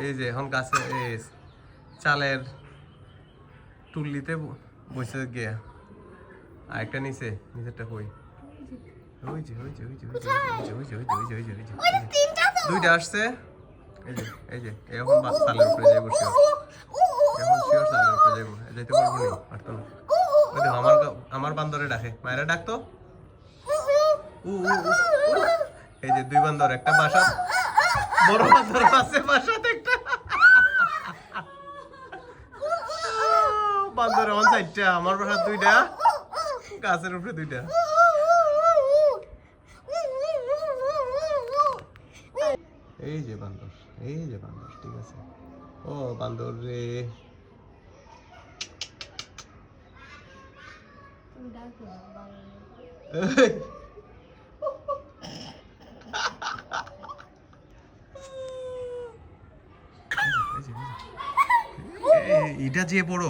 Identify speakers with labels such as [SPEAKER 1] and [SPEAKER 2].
[SPEAKER 1] এই যে এখন গাছে এই চালের টুল্লিতে বসে গিয়া আরেকটা নিচে নিচেরটা কই ওই যে ওই যে ওই যে ওই যে ওই যে ওই যে ওই যে ওই যে ওই যে দুইটা আসছে এই যে এখন চালের উপরে যাই বসে এখন শিওর চালের উপরে যাইব যাইতে পারবো না পারতো না ওই দেখো আমার বান্দরে ডাকে মায়েরা ডাকতো এই যে দুই বান্দর একটা বাসা বড় বান্দর আছে বাসাতে একটা বান্দর আমার চারটা আমার বাসার দুইটা গাছের উপরে দুইটা এই যে বান্দর ঠিক আছে ও বান্দর রে এটা যে বড়